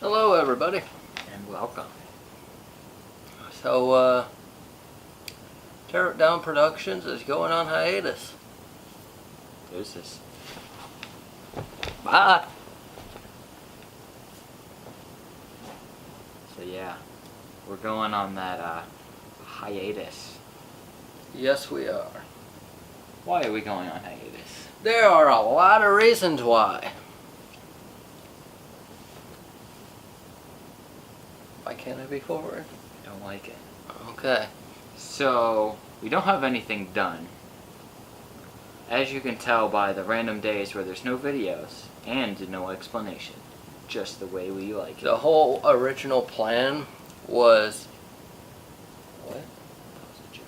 Hello everybody. And welcome. So, Tear It Down Productions is going on hiatus. Deuces. Bye! So yeah, we're going on that hiatus. Yes, we are. Why are we going on hiatus? There are a lot of reasons why. Why can't I be forward? I don't like it. Okay. So, we don't have anything done. As you can tell by the random days where there's no videos and no explanation. Just the way we like it. The whole original plan was... What? That was a joke.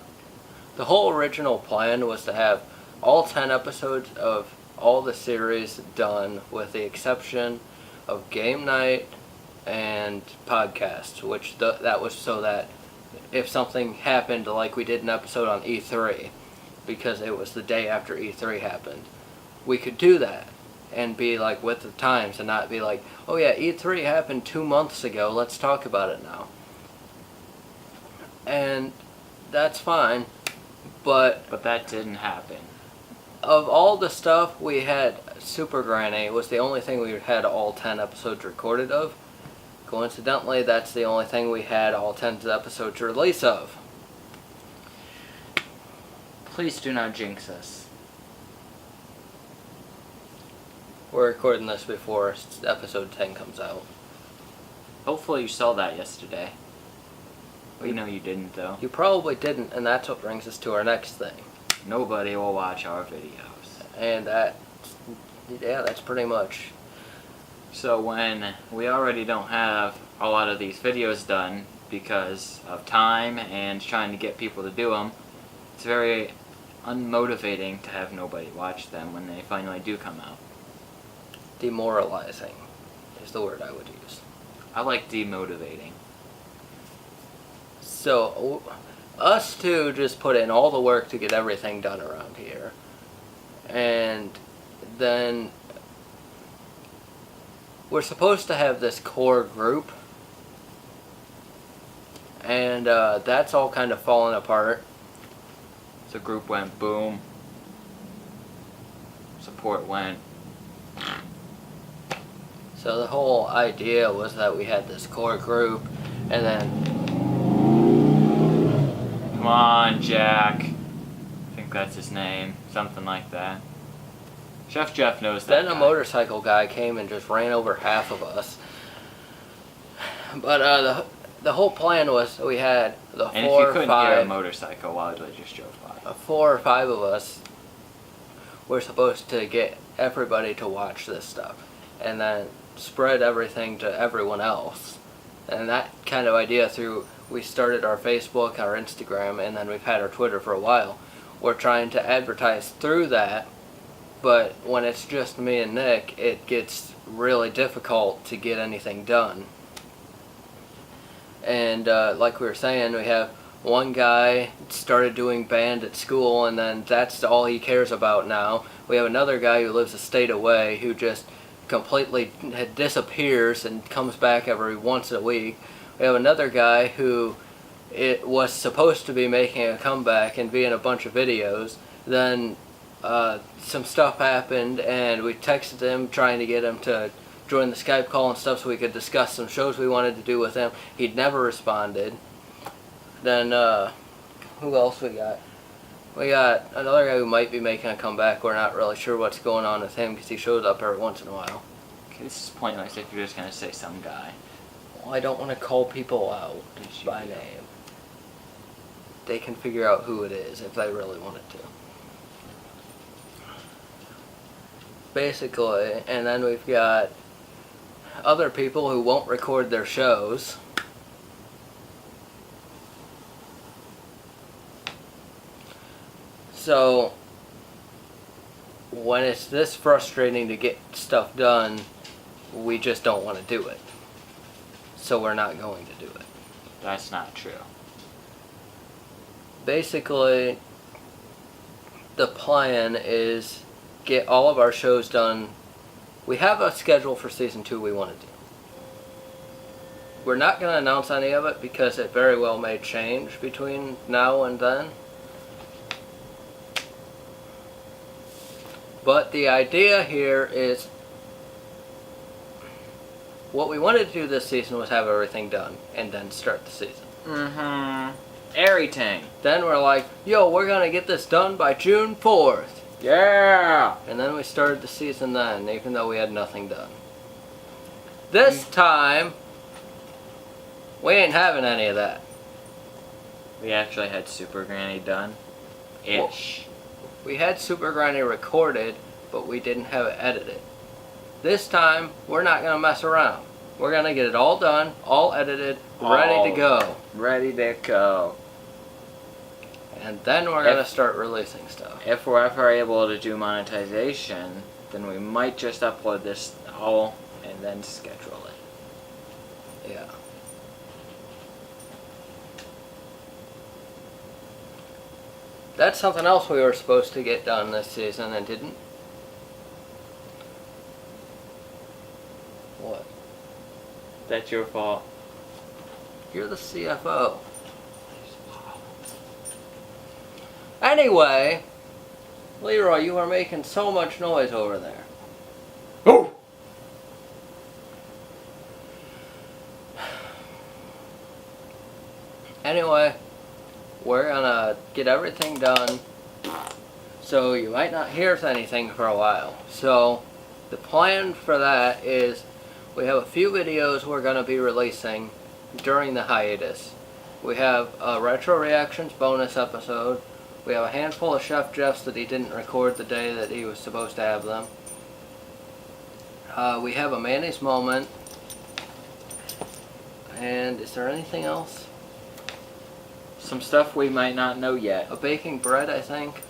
The whole original plan was to have all 10 episodes of all the series done with the exception of game night and podcasts, which that was so that if something happened like we did an episode on E3, because it was the day after E3 happened, we could do that and be like with the times and not be like, oh yeah, E3 happened 2 months ago, let's talk about it now. And that's fine, but that didn't happen. of all the stuff we had, Super Granny was the only thing we had all 10 episodes recorded of. Coincidentally, that's the only thing we had all 10 episodes release of. Please do not jinx us. We're recording this before episode 10 comes out. Hopefully you saw that yesterday. We know you didn't though. You probably didn't, and that's what brings us to our next thing. Nobody will watch our videos. And that's pretty much. So when we already don't have a lot of these videos done because of time and trying to get people to do them, it's very unmotivating to have nobody watch them when they finally do come out. Demoralizing is the word I would use. I like demotivating. So, us two just put in all the work to get everything done around here. And then we're supposed to have this core group. And that's all kind of falling apart. The group went boom. Support went. So the whole idea was that we had this core group, and then... Come on, Jack. I think that's his name. Something like that. Chef Jeff knows that. Then a motorcycle guy came and just ran over half of us. But the whole plan was we had the and four if you or couldn't five... hear a motorcycle while they just drove by. 4 or 5 of us were supposed to get everybody to watch this stuff. And then spread everything to everyone else. And that kind of idea we started our Facebook, our Instagram, and then we've had our Twitter for a while. We're trying to advertise through that, but when it's just me and Nick, it gets really difficult to get anything done. And like we were saying, we have one guy started doing band at school, and then that's all he cares about now. We have another guy who lives a state away who just completely disappears and comes back every once a week. We have another guy who was supposed to be making a comeback and be in a bunch of videos. Then some stuff happened, and we texted him trying to get him to join the Skype call and stuff so we could discuss some shows we wanted to do with him. He'd never responded. Then who else we got? We got another guy who might be making a comeback. We're not really sure what's going on with him because he shows up every once in a while. Okay, this is pointless if you're just going to say some guy. Well, I don't want to call people out by name. They can figure out who it is if they really wanted to. Basically, and then we've got other people who won't record their shows. So, when it's this frustrating to get stuff done, we just don't want to do it. So we're not going to do it. That's not true. Basically, the plan is get all of our shows done. We have a schedule for season 2 we want to do. we're not going to announce any of it because it very well may change between now and then. But the idea here is, what we wanted to do this season was have everything done and then start the season. Everything. Then we're like, yo, we're going to get this done by June 4th. Yeah! And then we started the season then, even though we had nothing done. This time, we ain't having any of that. We actually had Super Granny done. Ish. We had Super Granny recorded, but we didn't have it edited. This time, we're not going to mess around. We're going to get it all done, all edited, ready to go. Ready to go. And then we're going to start releasing stuff. If we're ever able to do monetization, then we might just upload this all and then schedule it. Yeah. That's something else we were supposed to get done this season and didn't. What? That's your fault. You're the CFO. Anyway, Leroy, you are making so much noise over there. Oh! Anyway, we're gonna get everything done, so you might not hear anything for a while. So, the plan for that is we have a few videos we're gonna be releasing during the hiatus. We have a Retro Reactions bonus episode. We have a handful of Chef Jeffs that he didn't record the day that he was supposed to have them. We have a Manny's Moment. And is there anything else? Some stuff we might not know yet. A baking bread, I think.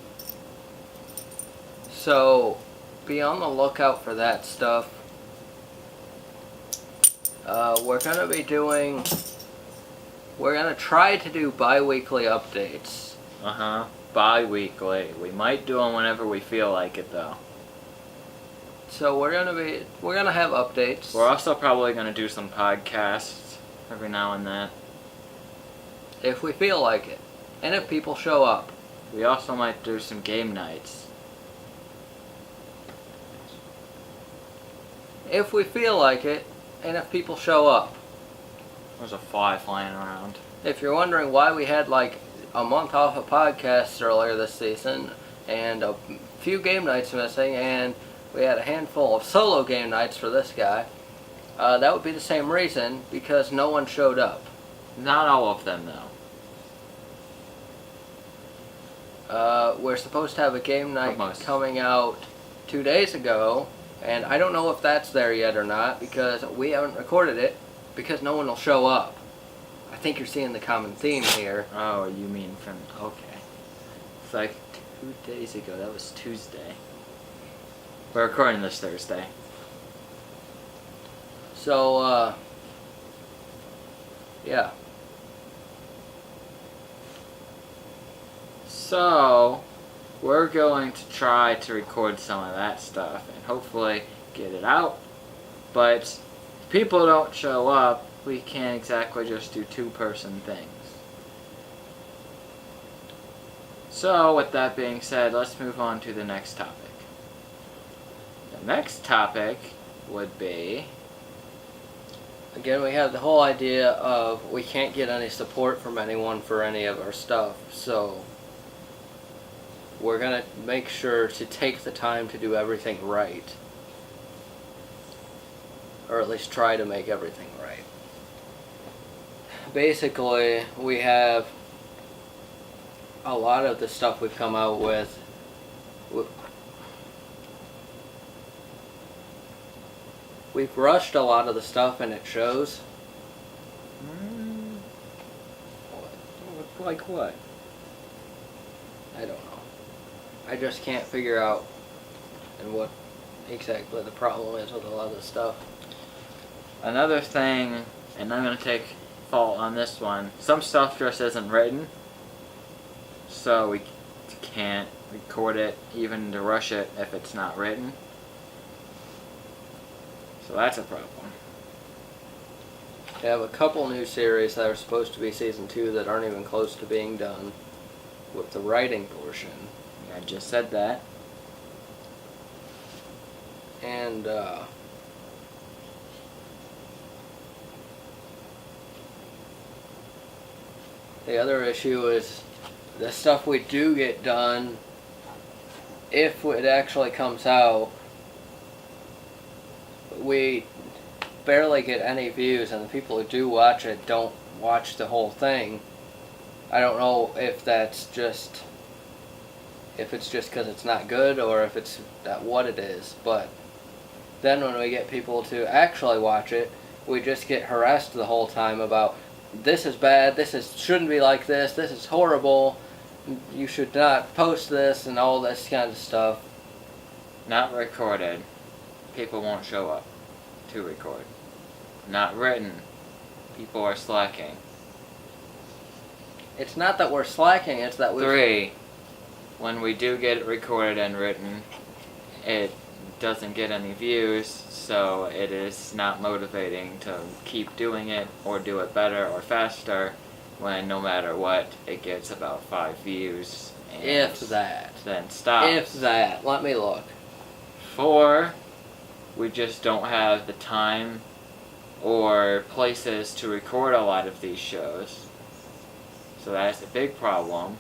So, be on the lookout for that stuff. We're going to try to do bi-weekly updates. Bi-weekly. We might do them whenever we feel like it, though. So we're going to have updates. We're also probably going to do some podcasts every now and then. If we feel like it. And if people show up. We also might do some game nights. If we feel like it, and if people show up. There's a fly flying around. If you're wondering why we had like a month off of podcasts earlier this season, and a few game nights missing, and we had a handful of solo game nights for this guy, that would be the same reason, because no one showed up. Not all of them, though. We're supposed to have a game night Almost. coming out 2 days ago, and I don't know if that's there yet or not, because we haven't recorded it, because no one will show up. I think you're seeing the common theme here. Oh, you mean from... Okay. It's like 2 days ago. That was Tuesday. We're recording this Thursday. So, yeah. So, we're going to try to record some of that stuff and hopefully get it out. But if people don't show up, we can't exactly just do two-person things. So, with that being said, let's move on to the next topic. The next topic would be... Again, we have the whole idea of we can't get any support from anyone for any of our stuff, so we're going to make sure to take the time to do everything right. Or at least try to make everything right. Basically, we have a lot of the stuff we've come out with. We've rushed a lot of the stuff and it shows. Like what? I don't know. I just can't figure out and what exactly the problem is with a lot of the stuff. Another thing, and I'm going to take fault on this one, some stuff just isn't written, so we can't record it, even to rush it if it's not written. So that's a problem. We have a couple new series that are supposed to be season 2 that aren't even close to being done with the writing portion. I just said that. And the other issue is the stuff we do get done, if it actually comes out, we barely get any views, and the people who do watch it don't watch the whole thing. I don't know if that's just, if it's just because it's not good, or if it's that what it is, but then when we get people to actually watch it, we just get harassed the whole time about, this is bad, shouldn't be like this is horrible, you should not post this, and all this kind of stuff. Not recorded. People won't show up to record. Not written. People are slacking. It's not that we're slacking, it's that we... 3. When we do get it recorded and written, it doesn't get any views, so it is not motivating to keep doing it or do it better or faster, when no matter what, it gets about 5 views. And if that. Then stops. If that. Let me look. 4. We just don't have the time or places to record a lot of these shows. So that's a big problem.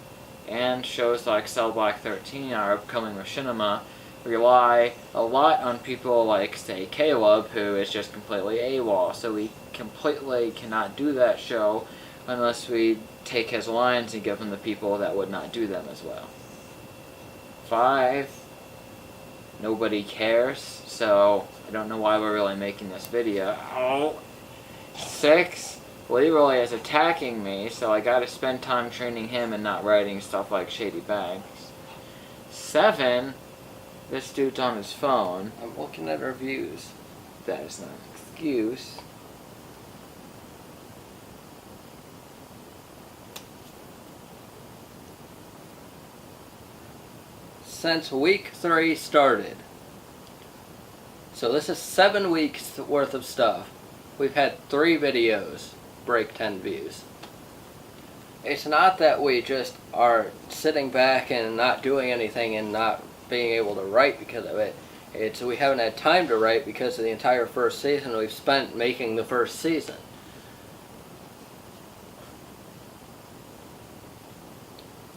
And shows like Cell Block 13, our upcoming machinima, rely a lot on people like, say, Caleb, who is just completely AWOL. So we completely cannot do that show unless we take his lines and give them to people that would not do them as well. 5. Nobody cares, so I don't know why we're really making this video. 6. Leroy is attacking me, so I gotta spend time training him and not writing stuff like Shady Bags. 7. This dude's on his phone. I'm looking at reviews. That is not an excuse. Since week 3 started. So this is 7 weeks worth of stuff. We've had 3 videos break 10 views. It's not that we just are sitting back and not doing anything and not being able to write because of it. It's we haven't had time to write because of the entire first season we've spent making the first season.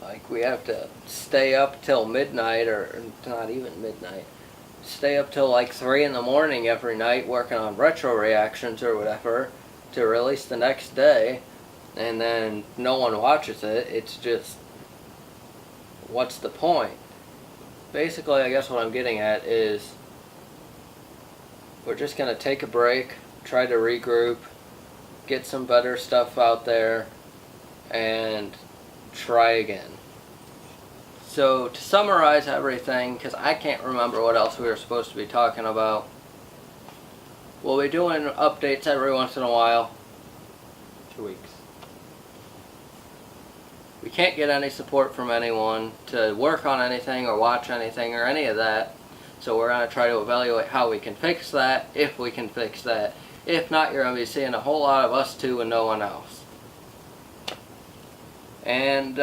Like, we have to stay up till midnight, or not even midnight, stay up till like 3 in the morning every night working on retro reactions or whatever to release the next day, and then no one watches it. It's just, what's the point? Basically, I guess what I'm getting at is we're just going to take a break, try to regroup, get some better stuff out there, and try again. So to summarize everything, because I can't remember what else we were supposed to be talking about, we'll be doing updates every once in a while. 2 weeks. We can't get any support from anyone to work on anything or watch anything or any of that. So we're going to try to evaluate how we can fix that, if we can fix that. If not, you're going to be seeing a whole lot of us two and no one else. And,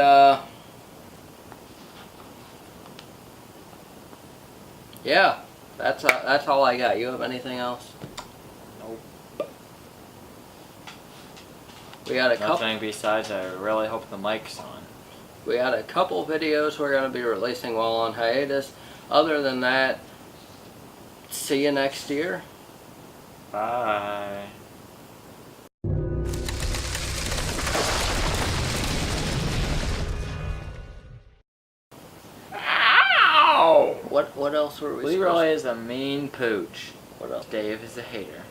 yeah, that's all I got. You have anything else? Nope. We got a couple. Nothing besides I really hope the mic's on. We got a couple videos we're going to be releasing while on hiatus. Other than that, see you next year. Bye. Ow! What else were we Leroy is a mean pooch. What else? Dave is a hater.